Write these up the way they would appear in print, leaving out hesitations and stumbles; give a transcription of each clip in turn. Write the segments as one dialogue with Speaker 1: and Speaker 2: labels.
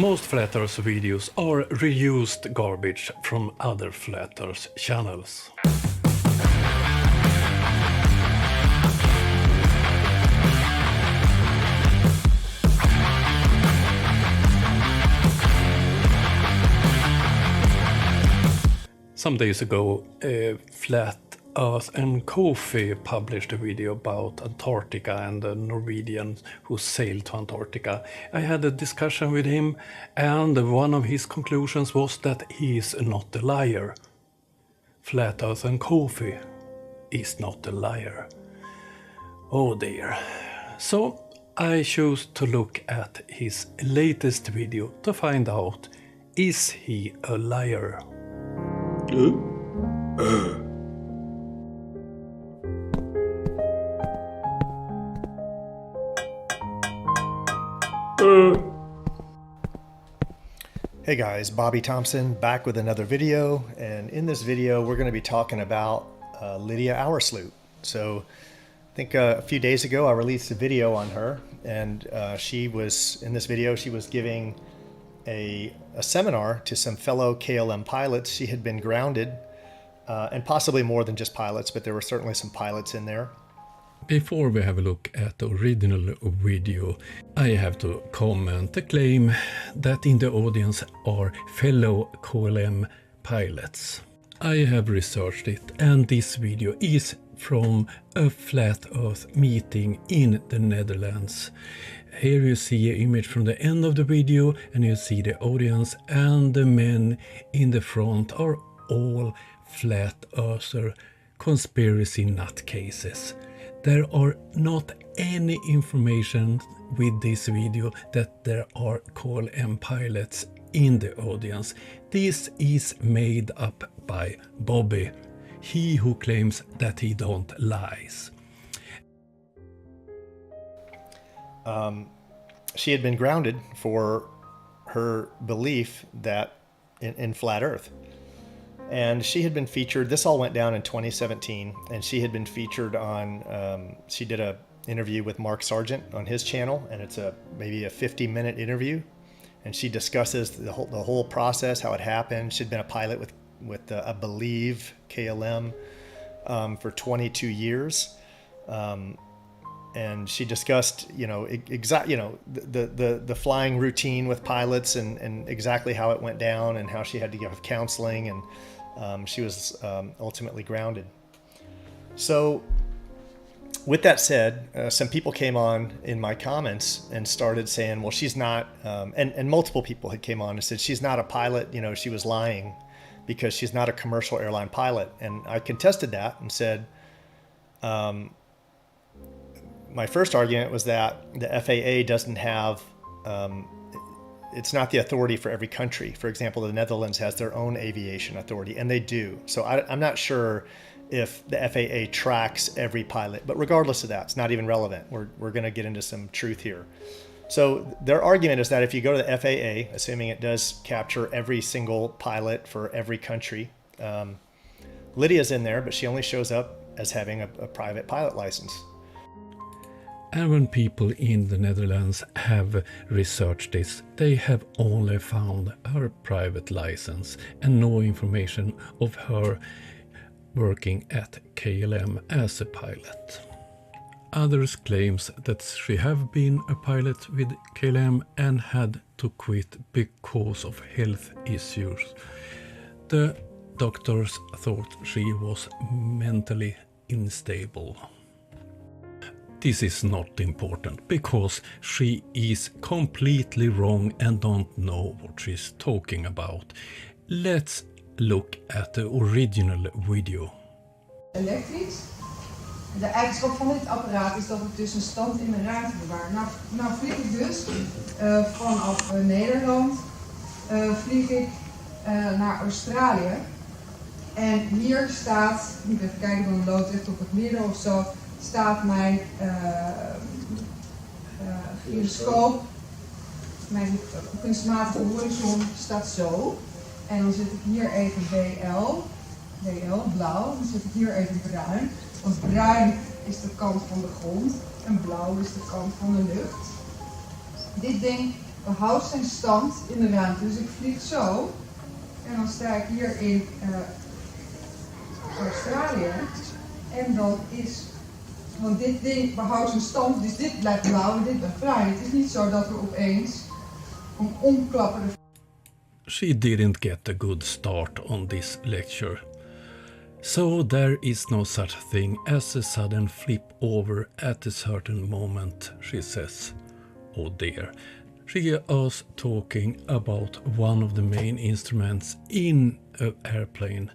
Speaker 1: Most Flat Earth videos are reused garbage from other Flat Earth channels. Some days ago, Flat Earth and Coffee published a video about Antarctica and the Norwegian who sailed to Antarctica. I had a discussion with him, and one of his conclusions was that he is not a liar. Flat Earth and Coffee is not a liar. Oh dear. So I chose to look at his latest video to find out, is he a liar?
Speaker 2: Hey guys, Bobby Thompson back with another video, and in this video we're going to be talking about Lydia Auersloot. So I think a few days ago I released a video on her, and she was, in this video, she was giving a seminar to some fellow KLM pilots. She had been grounded, and possibly more than just pilots, but there were certainly some pilots in there.
Speaker 1: Before we have a look at the original video, I have to comment the claim that in the audience are fellow KLM pilots. I have researched it, and this video is from a Flat Earth meeting in the Netherlands. Here you see an image from the end of the video, and you see the audience, and the men in the front are all Flat Earther conspiracy nutcases. There are not any information with this video that there are KLM pilots in the audience. This is made up by Bobby, he who claims that he don't lies.
Speaker 2: She had been grounded for her belief that in flat Earth. And she had been featured, this all went down in 2017, and she had been featured on, she did an interview with Mark Sargent on his channel, and it's maybe a 50-minute interview. And she discusses the whole process, how it happened. She'd been a pilot with I believe, KLM for 22 years. And she discussed, the flying routine with pilots and exactly how it went down and how she had to give counseling, and she was ultimately grounded. So with that said, some people came on in my comments and started saying, well, she's not, and multiple people had came on and said, she's not a pilot, she was lying because she's not a commercial airline pilot. And I contested that and said, my first argument was that the FAA doesn't have, it's not the authority for every country. For example, the Netherlands has their own aviation authority, and they do. So I'm not sure if the FAA tracks every pilot, but regardless of that, it's not even relevant. We're going to get into some truth here. So their argument is that if you go to the FAA, assuming it does capture every single pilot for every country, Lydia's in there, but she only shows up as having a private pilot license.
Speaker 1: And when people in the Netherlands have researched this, they have only found her private license and no information of her working at KLM as a pilot. Others claims that she have been a pilot with KLM and had to quit because of health issues. The doctors thought she was mentally unstable. This is not important because she is completely wrong and don't know what she's talking about. Let's look at the original video.
Speaker 3: Elektrisch. De eigenschap van dit apparaat is dat het dus een stand in de ruimte bewaart. Nou vlieg ik dus vanaf Nederland vlieg ik naar Australië. En hier staat, ik moet even kijken van de loodrecht op het midden of zo, staat mijn gyroscoop, mijn kunstmatige horizon staat zo. En dan zet ik hier even BL, blauw, dan zet ik hier even bruin. Want bruin is de kant van de grond en blauw is de kant van de lucht. Dit ding behoudt zijn stand in de ruimte. Dus ik vlieg zo en dan sta ik hier in Australië en dan is, want dit ding behoudt zijn stand, dus dit blijft blauw en dit blijft vrij. Het is niet zo dat we opeens omklappen.
Speaker 1: She didn't get a good start on this lecture. So there is no such thing as a sudden flip over at a certain moment, she says. Oh dear. She was talking about one of the main instruments in an airplane.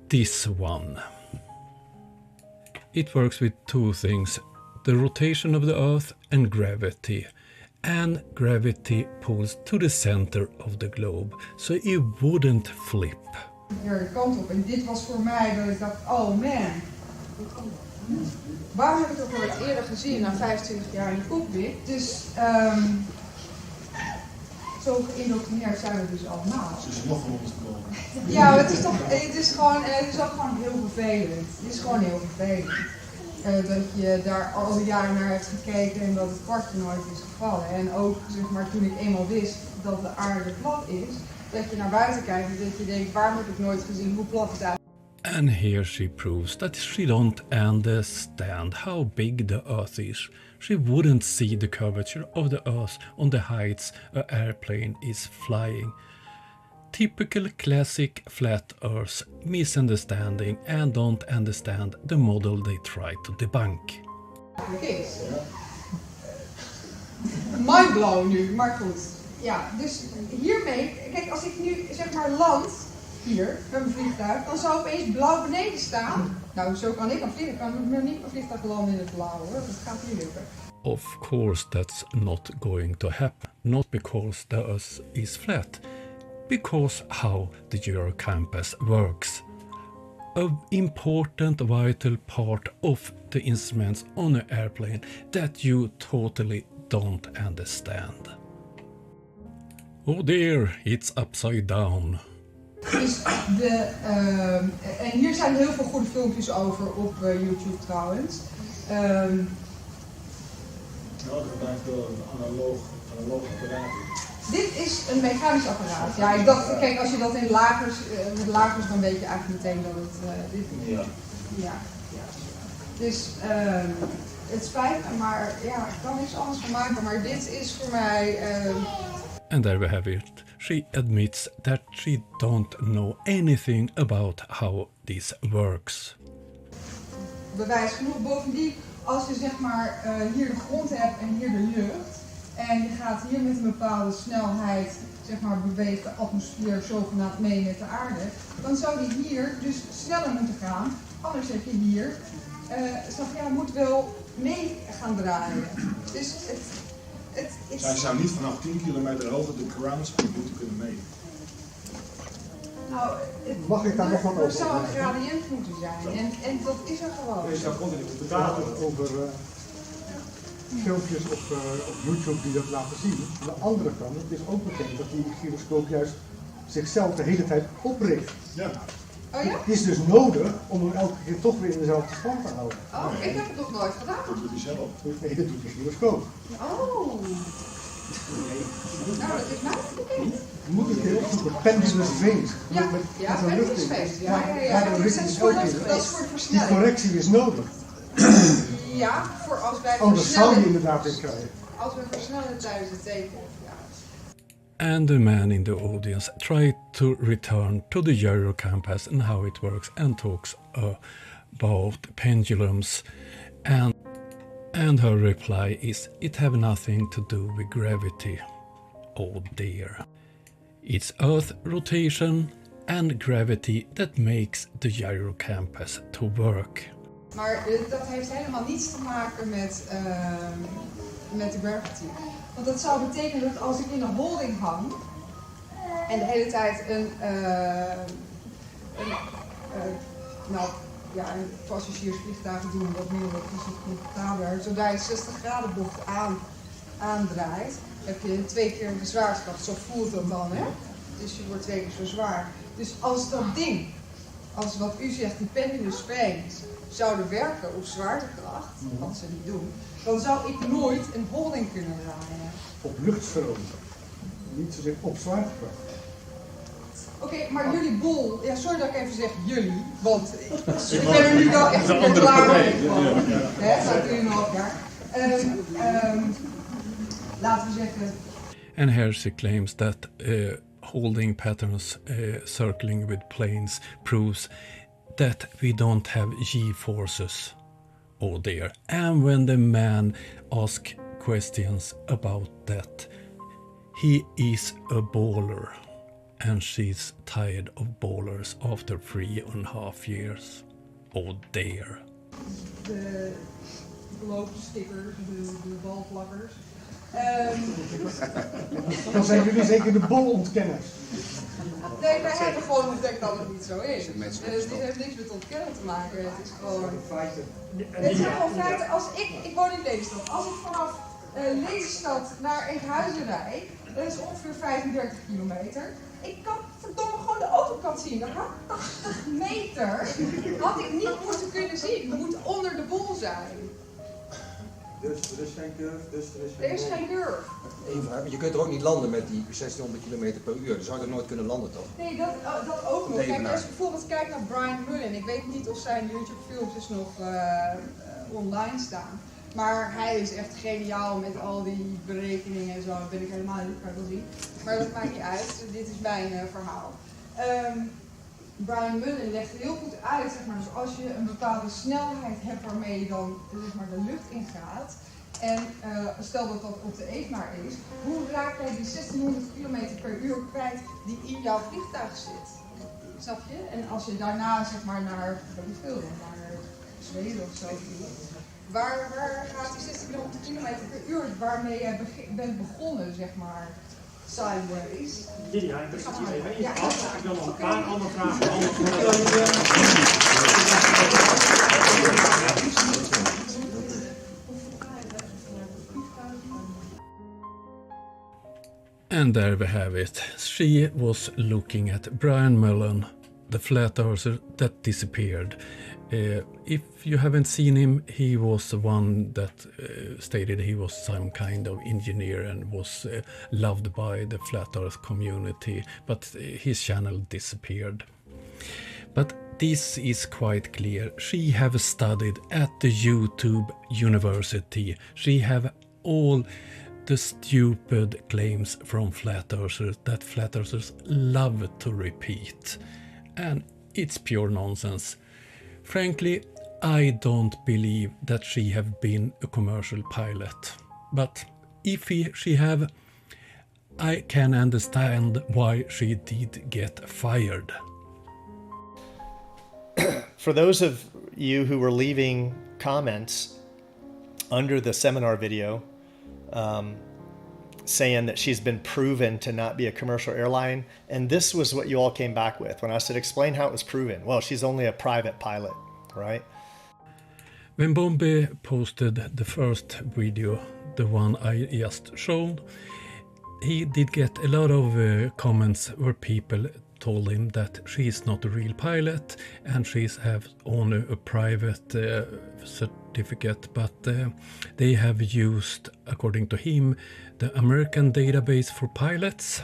Speaker 1: This one. It works with two things, the rotation of the Earth and gravity. And gravity pulls to the center of the globe, so it wouldn't flip.
Speaker 3: Hier de kant op. En dit was voor mij dat ik dacht, oh man. Waarom heb ik het nooit eerder gezien na 25 jaar in de cockpit? Dus zo geïndoctrineerd zijn we dus allemaal.
Speaker 4: Ze is nog van ons gekomen.
Speaker 3: Ja, het is ook gewoon heel vervelend. Het is gewoon heel vervelend. Dat je daar al die jaren naar hebt gekeken en dat het kwartje nooit is gevallen. En ook zeg maar, toen ik eenmaal wist dat de aarde plat is, dat je naar buiten kijkt en dat je denkt, waarom heb ik nooit gezien hoe plat het eigenlijk is.
Speaker 1: And here she proves that she don't understand how big the Earth is. She wouldn't see the curvature of the Earth on the heights an airplane is flying. Typical classic flat Earth misunderstanding and don't understand the model they try to debunk.
Speaker 3: Is. Mindblown nu, maar goed. Ja, dus hiermee, kijk, als ik nu zeg maar land hier met mijn vliegtuig, dan zou opeens blauw beneden staan. Nou, zo kan ik aan vliegen. Ik kan niet mijn vliegtuig landen in het blauw hoor, dat gaat niet lukken.
Speaker 1: Of course that's not going to happen. Not because the Earth is flat, because how the gyrocompass works. An important vital part of the instruments on an airplane that you totally don't understand. Oh dear, it's upside down.
Speaker 3: Dus en hier zijn heel veel goede filmpjes over op YouTube trouwens.
Speaker 4: Ja, dat gebruikt wel een analoog apparaat.
Speaker 3: Dit is een mechanisch apparaat. Ja, ik dacht, kijk, als je dat in lagers, met lagers, dan weet je eigenlijk meteen dat het dit is.
Speaker 4: Ja.
Speaker 3: Ja. Dus het spijt me, maar ja, ik kan niks anders van maken. Maar dit is voor mij...
Speaker 1: And there we have it. She admits that she don't know anything about how this works.
Speaker 3: Bewijs genoeg. Bovendien, als je zeg maar hier de grond hebt en hier de lucht. En je gaat hier met een bepaalde snelheid, zeg maar, beweegt de atmosfeer zogenaamd mee met de aarde. Dan zou die hier dus sneller moeten gaan. Anders heb je hier, moet wel mee gaan draaien. Dus
Speaker 4: Zij zou niet vanaf 10 kilometer hoger de ground speed moeten kunnen meten.
Speaker 3: Nou,
Speaker 5: Mag ik daar nog wat over?
Speaker 3: Er zou een gradient moeten zijn. En dat is er gewoon.
Speaker 4: Dus dat komt niet op de
Speaker 5: Ja,
Speaker 4: data.
Speaker 5: over filmpjes op YouTube die dat laten zien. Aan de andere kant, het is ook bekend dat die gyroscoop juist zichzelf de hele tijd opricht.
Speaker 4: Ja.
Speaker 3: Oh ja?
Speaker 5: Het is dus nodig om hem elke keer toch weer in dezelfde stand te houden.
Speaker 3: Oh, ik heb het nog nooit gedaan.
Speaker 4: Dat doet hij zelf.
Speaker 5: Nee, dat doet de gyroscoop.
Speaker 3: Oh. Nou, dat is mij niet bekend.
Speaker 5: Je moet een keer opzoeken, pendulous phase.
Speaker 3: Ja,
Speaker 5: Met
Speaker 3: pendulous
Speaker 5: richting.
Speaker 3: phase.
Speaker 5: Ja, de richting is ook in.
Speaker 3: Dat is voor
Speaker 5: Die
Speaker 3: versnelling.
Speaker 5: correctie is nodig.
Speaker 3: Ja, voor als wij
Speaker 5: Anders zou je
Speaker 3: versnellen.
Speaker 5: inderdaad weer krijgen.
Speaker 3: Als we versnellen tijdens het tekenen. Ja.
Speaker 1: And the man in the audience tried to return to the gyrocompass and how it works and talks about pendulums and her reply is it have nothing to do with gravity. Oh dear. It's Earth rotation and gravity that makes the gyrocompass to work.
Speaker 3: Maar dat heeft helemaal niets te maken met de gravity. Want dat zou betekenen dat als ik in een holding hang en de hele tijd een passagiersvliegtuigen doen wat meer wat comfortabeler, zodra je 60 graden bocht aandraait, heb je 2 keer de zwaartekracht. Zo voelt dat dan, hè? Dus je wordt 2 keer zo zwaar. Dus als als wat u zegt, die pendulum springs zouden werken op zwaartekracht, wat ze niet doen, dan zou ik nooit een holding kunnen draaien.
Speaker 5: Op luchtstroom, niet zozeer op zwaartekracht.
Speaker 3: Oké, maar jullie bol, ja, sorry dat ik even zeg jullie, want ik ben er nu wel echt klaar mee. Hè, dat 2,5 jaar. Laten we zeggen.
Speaker 1: And here she claims that holding patterns circling with planes proves that we don't have G-forces. Oh dear. And when the man asks questions about that, he is a baller. And she's tired of ballers after 3.5 years. Oh dear.
Speaker 3: De loopstickers, de balplakkers.
Speaker 5: Dan zijn jullie zeker de bolontkenners.
Speaker 3: Nee, wij hebben gewoon ontdekt dat het niet zo is. En het heeft niks met ontkennen te maken. Het is gewoon... Het zijn gewoon feiten. Als ik woon in Lelystad. Als ik vanaf Lelystad naar Enkhuizen rijd, dat is ongeveer 35 kilometer. Ik kan verdomme gewoon de autokant zien. Dan had 80 meter had ik niet moeten kunnen zien. Het moet onder de bol zijn.
Speaker 6: Dus er is geen curve,
Speaker 3: Er is geen curve.
Speaker 6: Even vragen, je kunt er ook niet landen met die 1600 km per uur. Dan zou je er nooit kunnen landen, toch?
Speaker 3: Nee, dat ook nog. Kijk, als je bijvoorbeeld kijkt naar Brian Merlin. Ik weet niet of zijn YouTube-filmpjes nog online staan. Maar hij is echt geniaal met al die berekeningen en zo. Dat ben ik helemaal niet kwijt wil zien. Maar dat maakt niet uit. Dit is mijn verhaal. Brian Merlin legt heel goed uit, zeg maar, dus als je een bepaalde snelheid hebt waarmee je dan zeg maar, de lucht ingaat. En stel dat dat op de evenaar is, hoe raak jij die 1600 km per uur kwijt die in jouw vliegtuig zit? Snap je? En als je daarna zeg maar naar, weet ik veel, naar Zweden of zo vliegt, waar gaat die 1600 km per uur waarmee je bent begonnen, zeg maar, sideways?
Speaker 7: Lydia, ik zit hier even in af. Ik wil nog een paar andere vragen.
Speaker 1: And there we have it. She was looking at Brian Merlin, the flat earther that disappeared. If you haven't seen him, he was the one that stated he was some kind of engineer and was loved by the flat earth community, but his channel disappeared. But this is quite clear. She have studied at the YouTube University. She have all the stupid claims from flat earthers that flat earthers love to repeat. And it's pure nonsense. Frankly, I don't believe that she have been a commercial pilot. But if she have, I can understand why she did get fired.
Speaker 2: For those of you who were leaving comments under the seminar video saying that she's been proven to not be a commercial airline, and this was what you all came back with when I said explain how it was proven. Well, she's only a private pilot, right?
Speaker 1: When Bombi posted the first video, the one I just showed, he did get a lot of comments where people told him that she is not a real pilot and she have only a private certificate, but they have used, according to him, the American database for pilots.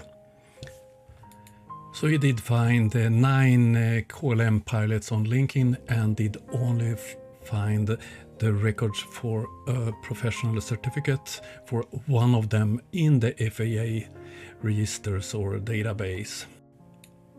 Speaker 1: So he did find 9 KLM pilots on LinkedIn and did only find the records for a professional certificate for one of them in the FAA registers or database.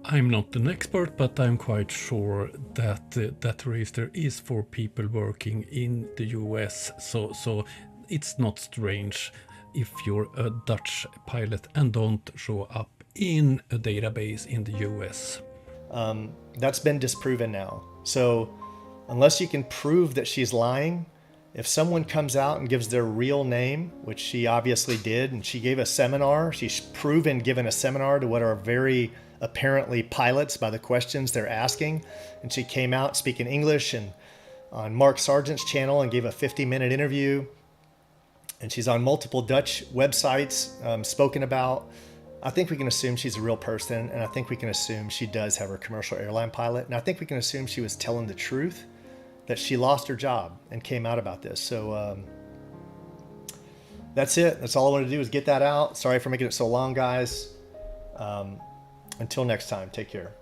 Speaker 1: I'm not an expert, but I'm quite sure that that register is for people working in the US. So it's not strange if you're a Dutch pilot and don't show up in a database in the US.
Speaker 2: That's been disproven now. So unless you can prove that she's lying, if someone comes out and gives their real name, which she obviously did, and she gave a seminar, she's proven given a seminar to what are very apparently pilots by the questions they're asking, and she came out speaking English and on Mark Sargent's channel and gave a 50-minute interview, and she's on multiple Dutch websites spoken about. I think we can assume she's a real person, and I think we can assume she does have her commercial airline pilot, and I think we can assume she was telling the truth, that she lost her job and came out about this. So that's it. That's all I wanted to do is get that out. Sorry for making it so long, guys. Until next time, take care.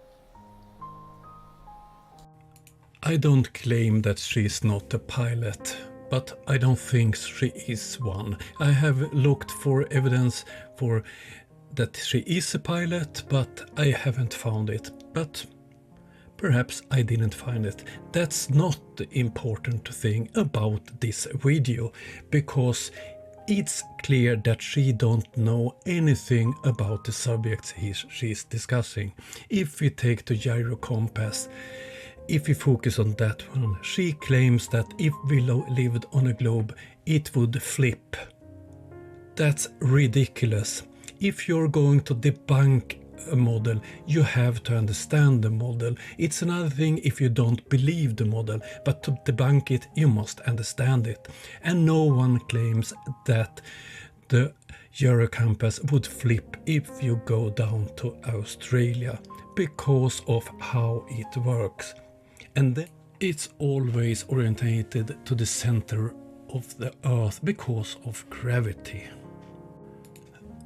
Speaker 1: I don't claim that she's not a pilot, but I don't think she is one. I have looked for evidence for that she is a pilot, but I haven't found it. But perhaps I didn't find it. That's not the important thing about this video, because it's clear that she don't know anything about the subjects she's discussing. If we take the gyrocompass, if we focus on that one, she claims that if we lived on a globe, it would flip. That's ridiculous. If you're going to debunk a model, you have to understand the model. It's another thing if you don't believe the model, but to debunk it, you must understand it. And no one claims that the gyrocompass would flip if you go down to Australia, because of how it works. And then it's always orientated to the center of the Earth because of gravity.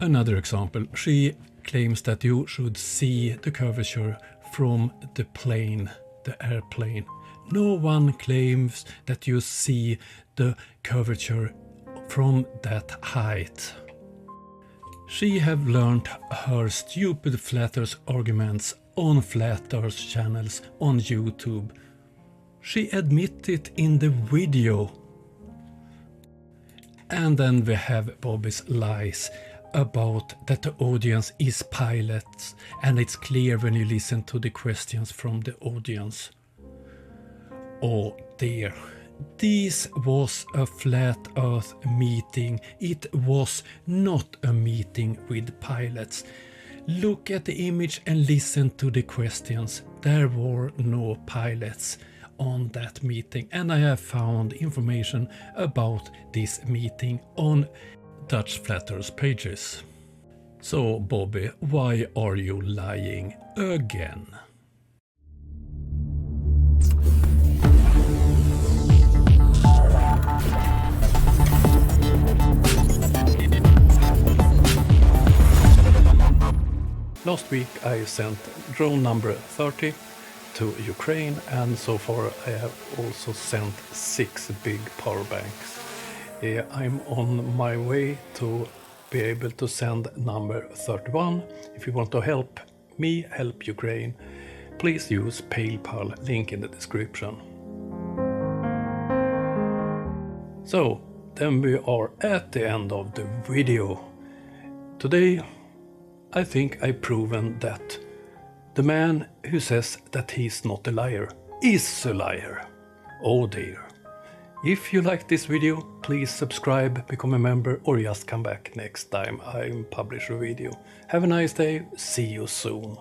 Speaker 1: Another example, she claims that you should see the curvature from the plane, the airplane. No one claims that you see the curvature from that height. She have learned her stupid flat earth arguments on flat earth channels on YouTube. She admitted in the video. And then we have Bobby's lies about that the audience is pilots, and it's clear when you listen to the questions from the audience. Oh dear, this was a flat earth meeting. It was not a meeting with pilots. Look at the image and listen to the questions. There were no pilots on that meeting, and I have found information about this meeting on Dutch Flat Earth pages. So Bobby, why are you lying again? Last week I sent drone number 30 to Ukraine, and so far I have also sent 6 big power banks. I'm on my way to be able to send number 31. If you want to help me help Ukraine, please use PayPal, link in the description. So then we are at the end of the video. Today I think I've proven that the man who says that he's not a liar is a liar. Oh dear. If you like this video, please subscribe, become a member, or just come back next time I publish a video. Have a nice day, see you soon.